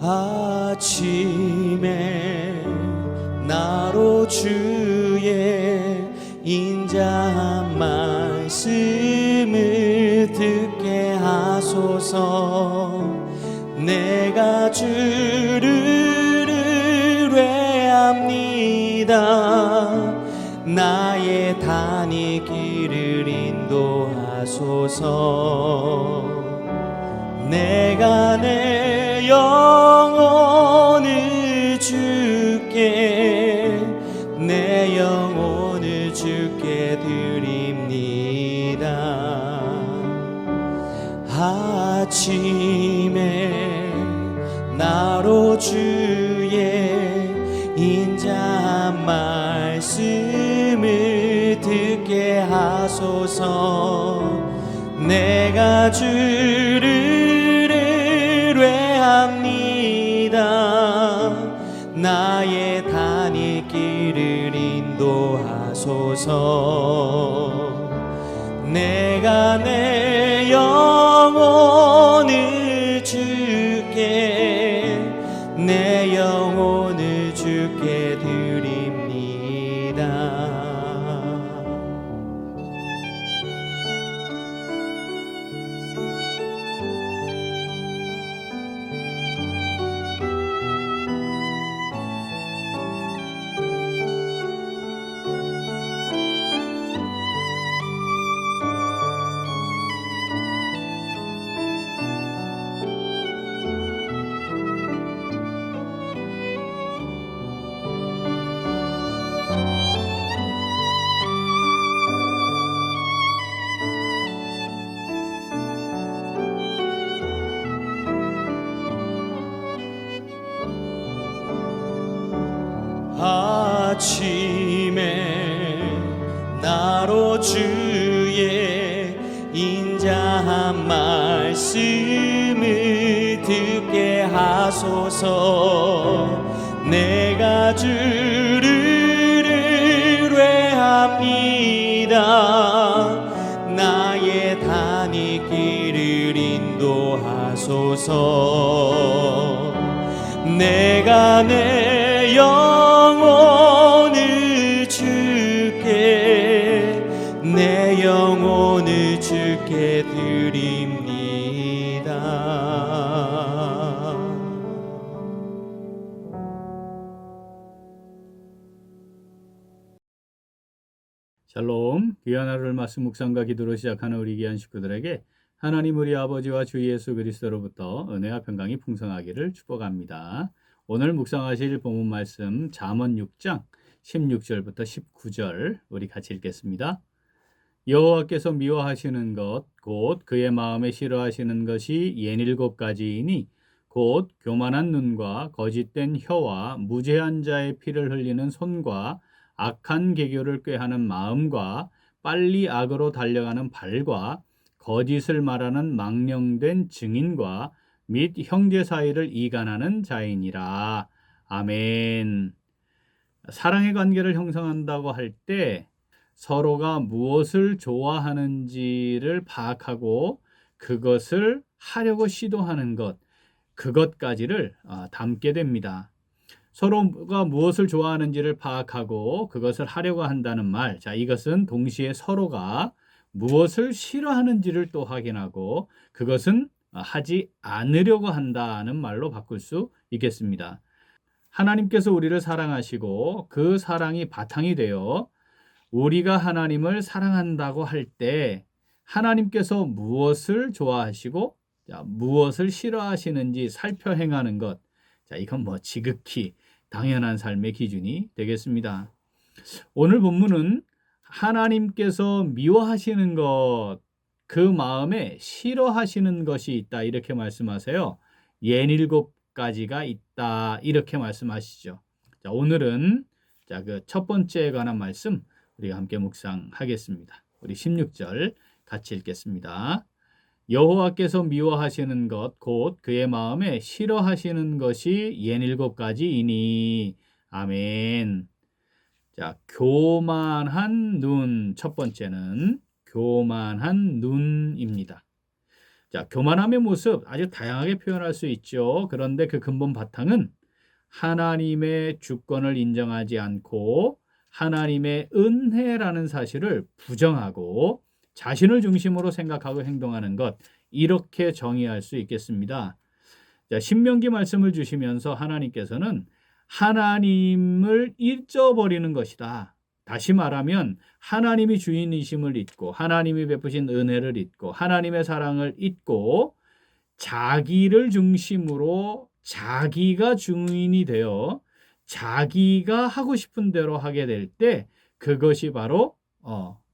아침에 나로 주의 인자한 말씀을 듣게 하소서. 내가 주를 의뢰합니다. 나의 다닐 길을 인도하소서. 내가 내 영혼을 주께, 내 영혼을 주께 드립니다. 아침에 나로 주의 인자한 말씀을 듣게 하소서. 내가 주를 의뢰합니다. 나의 다닐 길을 인도하소서. 내가 내 영혼을 주께, 내 영혼을 주께 드립니다. 아침에 나로 주의 인자한 말씀을 듣게 하소서. 내가 주를 의뢰합니다. 나의 다닐 길을 인도하소서. 내가 내 영혼을 주께, 내 영혼을 주께 드립니다. 샬롬, 귀한 하루를 말씀 묵상과 기도로 시작하는 우리 귀한 식구들에게 하나님 우리 아버지와 주 예수 그리스도로부터 은혜와 평강이 풍성하기를 축복합니다. 오늘 묵상하실 본문 말씀 잠언 6장 16절부터 19절 우리 같이 읽겠습니다. 여호와께서 미워하시는 것 곧 그의 마음에 싫어하시는 것이 67가지이니 곧 교만한 눈과 거짓된 혀와 무죄한 자의 피를 흘리는 손과 악한 계교를 꾀하는 마음과 빨리 악으로 달려가는 발과 거짓을 말하는 망령된 증인과 및 형제 사이를 이간하는 자이니라. 아멘. 사랑의 관계를 형성한다고 할 때 서로가 무엇을 좋아하는지를 파악하고 그것을 하려고 시도하는 것, 그것까지를 담게 됩니다. 서로가 무엇을 좋아하는지를 파악하고 그것을 하려고 한다는 말, 자, 이것은 동시에 서로가 무엇을 싫어하는지를 또 확인하고 그것은 하지 않으려고 한다는 말로 바꿀 수 있겠습니다. 하나님께서 우리를 사랑하시고 그 사랑이 바탕이 되어 우리가 하나님을 사랑한다고 할 때 하나님께서 무엇을 좋아하시고 무엇을 싫어하시는지 살펴 행하는 것, 자, 이건 지극히 당연한 삶의 기준이 되겠습니다. 오늘 본문은 하나님께서 미워하시는 것, 그 마음에 싫어하시는 것이 있다 이렇게 말씀하세요. 67가지가 있다 이렇게 말씀하시죠. 자, 오늘은 그 첫 번째에 관한 말씀 우리가 함께 묵상하겠습니다. 우리 16절 같이 읽겠습니다. 여호와께서 미워하시는 것 곧 그의 마음에 싫어하시는 것이 67가지이니. 아멘. 자, 교만한 눈, 첫 번째는 교만한 눈입니다. 자, 교만함의 모습 아주 다양하게 표현할 수 있죠. 그런데 그 근본 바탕은 하나님의 주권을 인정하지 않고 하나님의 은혜라는 사실을 부정하고 자신을 중심으로 생각하고 행동하는 것, 이렇게 정의할 수 있겠습니다. 자, 신명기 말씀을 주시면서 하나님께서는 하나님을 잊어버리는 것이다. 다시 말하면 하나님이 주인이심을 잊고 하나님이 베푸신 은혜를 잊고 하나님의 사랑을 잊고 자기를 중심으로 자기가 주인이 되어 자기가 하고 싶은 대로 하게 될 때 그것이 바로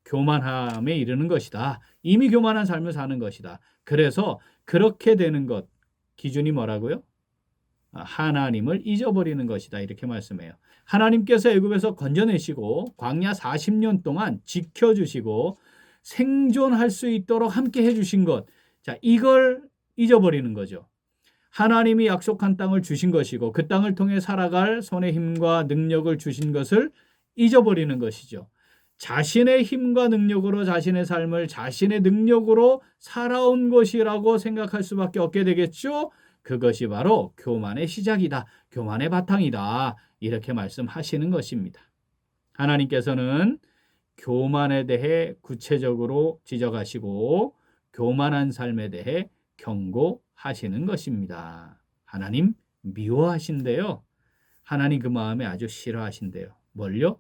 교만함에 이르는 것이다. 이미 교만한 삶을 사는 것이다. 그래서 그렇게 되는 것, 기준이 뭐라고요? 하나님을 잊어버리는 것이다. 이렇게 말씀해요. 하나님께서 애굽에서 건져내시고 광야 40년 동안 지켜주시고 생존할 수 있도록 함께 해주신 것, 자, 이걸 잊어버리는 거죠. 하나님이 약속한 땅을 주신 것이고 그 땅을 통해 살아갈 손의 힘과 능력을 주신 것을 잊어버리는 것이죠. 자신의 힘과 능력으로 자신의 삶을 자신의 능력으로 살아온 것이라고 생각할 수밖에 없게 되겠죠. 그것이 바로 교만의 시작이다. 교만의 바탕이다. 이렇게 말씀하시는 것입니다. 하나님께서는 교만에 대해 구체적으로 지적하시고 교만한 삶에 대해 경고하시는 것입니다. 하나님 미워하신대요. 하나님 그 마음에 아주 싫어하신대요. 뭘요?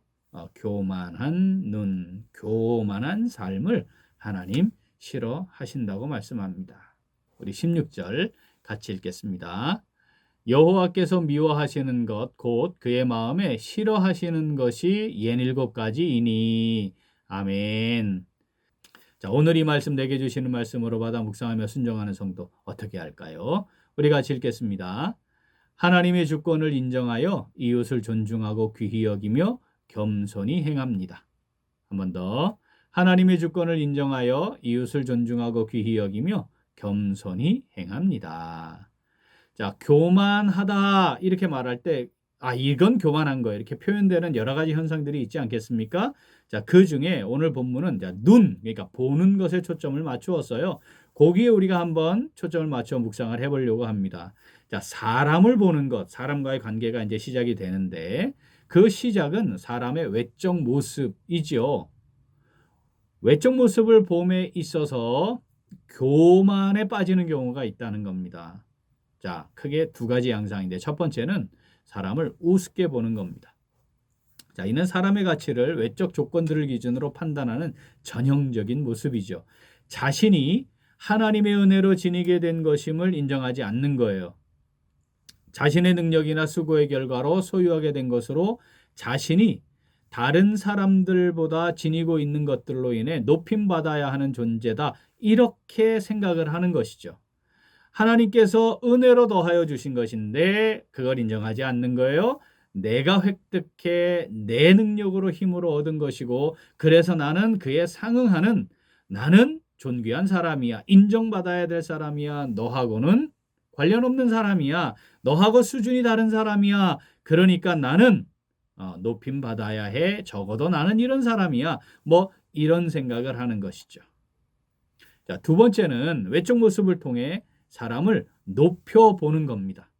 교만한 눈, 교만한 삶을 하나님 싫어하신다고 말씀합니다. 우리 16절 같이 읽겠습니다. 여호와께서 미워하시는 것 곧 그의 마음에 싫어하시는 것이 67가지이니. 아멘. 자, 오늘 이 말씀 내게 주시는 말씀으로 받아 묵상하며 순종하는 성도 어떻게 할까요? 우리 같이 읽겠습니다. 하나님의 주권을 인정하여 이웃을 존중하고 귀히 여기며 겸손히 행합니다. 한 번 더. 하나님의 주권을 인정하여 이웃을 존중하고 귀히 여기며 겸손히 행합니다. 자, 교만하다 이렇게 말할 때 이건 교만한 거예요. 이렇게 표현되는 여러 가지 현상들이 있지 않겠습니까? 자, 그 중에 오늘 본문은 눈, 그러니까 보는 것에 초점을 맞추었어요. 거기에 우리가 한번 초점을 맞춰 묵상을 해보려고 합니다. 자, 사람을 보는 것, 사람과의 관계가 이제 시작이 되는데 그 시작은 사람의 외적 모습이죠. 외적 모습을 봄에 있어서 교만에 빠지는 경우가 있다는 겁니다. 자, 크게 두 가지 양상인데 첫 번째는 사람을 우습게 보는 겁니다. 자, 이는 사람의 가치를 외적 조건들을 기준으로 판단하는 전형적인 모습이죠. 자신이 하나님의 은혜로 지니게 된 것임을 인정하지 않는 거예요. 자신의 능력이나 수고의 결과로 소유하게 된 것으로 자신이 다른 사람들보다 지니고 있는 것들로 인해 높임받아야 하는 존재다. 이렇게 생각을 하는 것이죠. 하나님께서 은혜로 더하여 주신 것인데 그걸 인정하지 않는 거예요. 내가 획득해 내 능력으로 힘으로 얻은 것이고 그래서 나는 그에 상응하는 나는 존귀한 사람이야. 인정받아야 될 사람이야. 너하고는 관련 없는 사람이야. 너하고 수준이 다른 사람이야. 그러니까 나는 높임 받아야 해. 적어도 나는 이런 사람이야. 뭐 이런 생각을 하는 것이죠. 자, 두 번째는 외적 모습을 통해 사람을 높여보는 겁니다.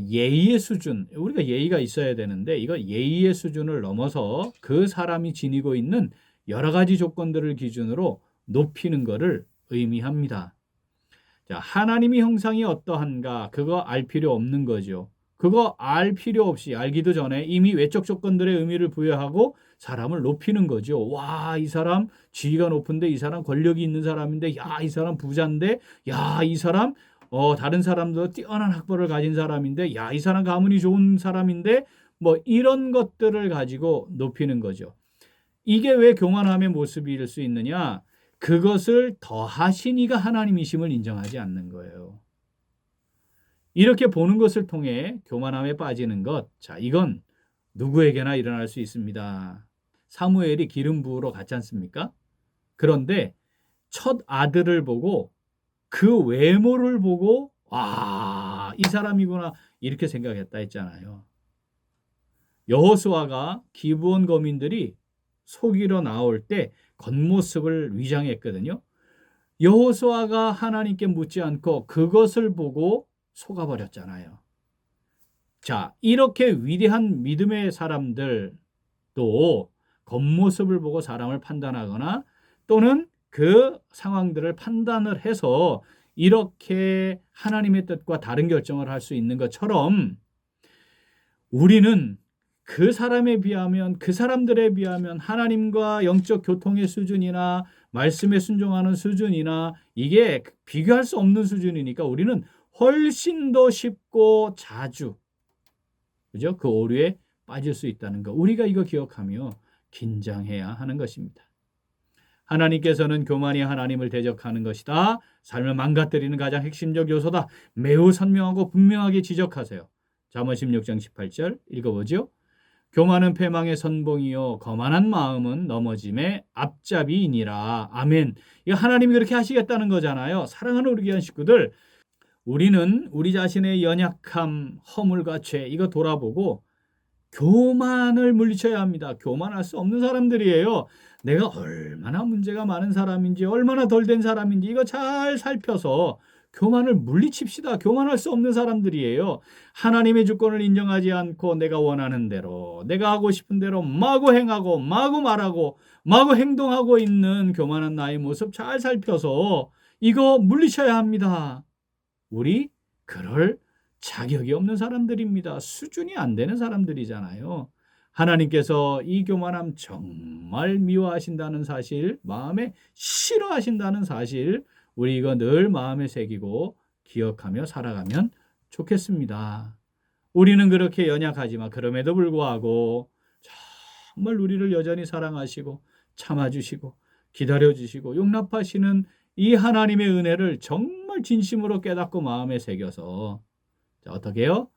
예의의 수준, 우리가 예의가 있어야 되는데 이거 예의의 수준을 넘어서 그 사람이 지니고 있는 여러 가지 조건들을 기준으로 높이는 것을 의미합니다. 자, 하나님의 형상이 어떠한가 그거 알 필요 없는 거죠. 그거 알 필요 없이 알기도 전에 이미 외적 조건들의 의미를 부여하고 사람을 높이는 거죠. 와, 이 사람 지위가 높은데 이 사람 권력이 있는 사람인데 야, 이 사람 부자인데 야, 이 사람 다른 사람도 뛰어난 학벌을 가진 사람인데 야, 이 사람 가문이 좋은 사람인데 뭐 이런 것들을 가지고 높이는 거죠. 이게 왜 교만함의 모습일 수 있느냐? 그것을 더하신 이가 하나님이심을 인정하지 않는 거예요. 이렇게 보는 것을 통해 교만함에 빠지는 것, 자, 이건 누구에게나 일어날 수 있습니다. 사무엘이 기름 부으러 갔지 않습니까? 그런데 첫 아들을 보고 그 외모를 보고 이 사람이구나 이렇게 생각했다 했잖아요. 여호수아가 기브온 거민들이 속이러 나올 때 겉모습을 위장했거든요. 여호수아가 하나님께 묻지 않고 그것을 보고 속아버렸잖아요. 자, 이렇게 위대한 믿음의 사람들도 겉모습을 보고 사람을 판단하거나 또는 그 상황들을 판단을 해서 이렇게 하나님의 뜻과 다른 결정을 할 수 있는 것처럼 우리는 그 사람에 비하면, 그 사람들에 비하면 하나님과 영적 교통의 수준이나 말씀에 순종하는 수준이나 이게 비교할 수 없는 수준이니까 우리는 훨씬 더 쉽고 자주, 그죠? 그 오류에 빠질 수 있다는 거. 우리가 이거 기억하며 긴장해야 하는 것입니다. 하나님께서는 교만이 하나님을 대적하는 것이다. 삶을 망가뜨리는 가장 핵심적 요소다. 매우 선명하고 분명하게 지적하세요. 잠언 16장 18절 읽어보죠. 교만은 패망의 선봉이요 거만한 마음은 넘어짐의 앞잡이이니라. 아멘. 이거 하나님이 그렇게 하시겠다는 거잖아요. 사랑하는 우리 귀한 식구들, 우리는 우리 자신의 연약함, 허물과 죄 이거 돌아보고 교만을 물리쳐야 합니다. 교만할 수 없는 사람들이에요. 내가 얼마나 문제가 많은 사람인지, 얼마나 덜 된 사람인지 이거 잘 살펴서 교만을 물리칩시다. 교만할 수 없는 사람들이에요. 하나님의 주권을 인정하지 않고 내가 원하는 대로, 내가 하고 싶은 대로 마구 행하고 마구 말하고 마구 행동하고 있는 교만한 나의 모습 잘 살펴서 이거 물리쳐야 합니다. 우리 그럴 자격이 없는 사람들입니다. 수준이 안 되는 사람들이잖아요. 하나님께서 이 교만함 정말 미워하신다는 사실, 마음에 싫어하신다는 사실, 우리 이거 늘 마음에 새기고 기억하며 살아가면 좋겠습니다. 우리는 그렇게 연약하지만 그럼에도 불구하고 정말 우리를 여전히 사랑하시고 참아주시고 기다려주시고 용납하시는 이 하나님의 은혜를 정말 진심으로 깨닫고 마음에 새겨서 어떻게 해요?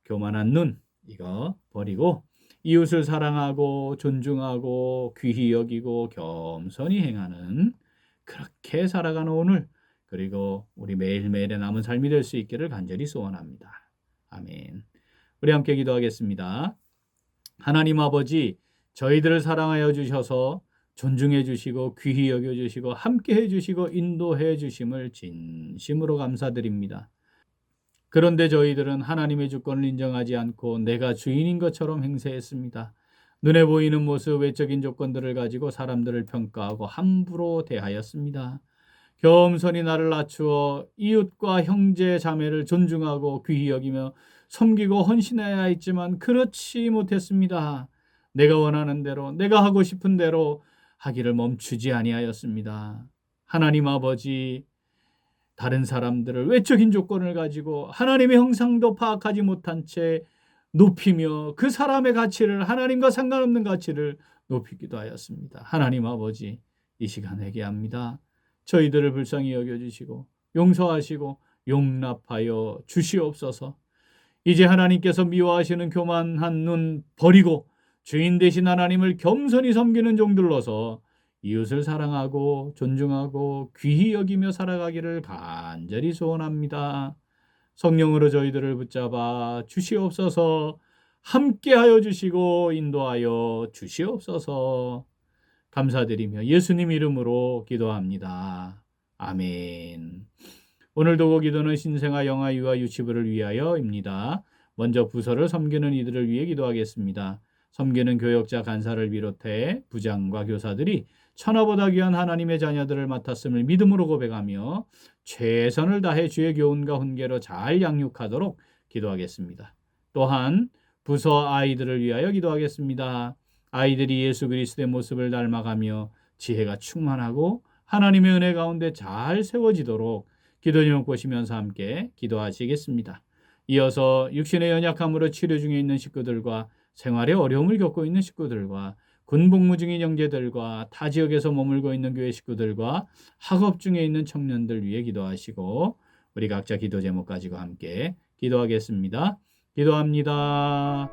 교만한 눈 이거 버리고 이웃을 사랑하고 존중하고 귀히 여기고 겸손히 행하는 그렇게 살아가는 오늘 그리고 우리 매일매일의 남은 삶이 될 수 있기를 간절히 소원합니다. 아멘. 우리 함께 기도하겠습니다. 하나님 아버지 저희들을 사랑하여 주셔서 존중해 주시고 귀히 여겨 주시고 함께 해 주시고 인도해 주심을 진심으로 감사드립니다. 그런데 저희들은 하나님의 주권을 인정하지 않고 내가 주인인 것처럼 행세했습니다. 눈에 보이는 모습, 외적인 조건들을 가지고 사람들을 평가하고 함부로 대하였습니다. 겸손히 나를 낮추어 이웃과 형제 자매를 존중하고 귀히 여기며 섬기고 헌신해야 했지만 그렇지 못했습니다. 내가 원하는 대로, 내가 하고 싶은 대로 하기를 멈추지 아니하였습니다. 하나님 아버지, 다른 사람들을 외적인 조건을 가지고 하나님의 형상도 파악하지 못한 채 높이며 그 사람의 가치를 하나님과 상관없는 가치를 높이기도 하였습니다. 하나님 아버지 이 시간 회개합니다. 저희들을 불쌍히 여겨주시고 용서하시고 용납하여 주시옵소서. 이제 하나님께서 미워하시는 교만한 눈 버리고 주인 되신 하나님을 겸손히 섬기는 종들로서 이웃을 사랑하고 존중하고 귀히 여기며 살아가기를 간절히 소원합니다. 성령으로 저희들을 붙잡아 주시옵소서. 함께하여 주시고 인도하여 주시옵소서. 감사드리며 예수님 이름으로 기도합니다. 아멘. 오늘도 기도는 신생아 영아 유아 유치부를 위하여입니다. 먼저 부서를 섬기는 이들을 위해 기도하겠습니다. 섬기는 교역자 간사를 비롯해 부장과 교사들이 천하보다 귀한 하나님의 자녀들을 맡았음을 믿음으로 고백하며 최선을 다해 주의 교훈과 훈계로 잘 양육하도록 기도하겠습니다. 또한 부서 아이들을 위하여 기도하겠습니다. 아이들이 예수 그리스도의 모습을 닮아가며 지혜가 충만하고 하나님의 은혜 가운데 잘 세워지도록 기도 제목 보시면서 함께 기도하시겠습니다. 이어서 육신의 연약함으로 치료 중에 있는 식구들과 생활에 어려움을 겪고 있는 식구들과 군복무 중인 형제들과 타 지역에서 머물고 있는 교회 식구들과 학업 중에 있는 청년들 위해 기도하시고 우리 각자 기도 제목 가지고 함께 기도하겠습니다. 기도합니다.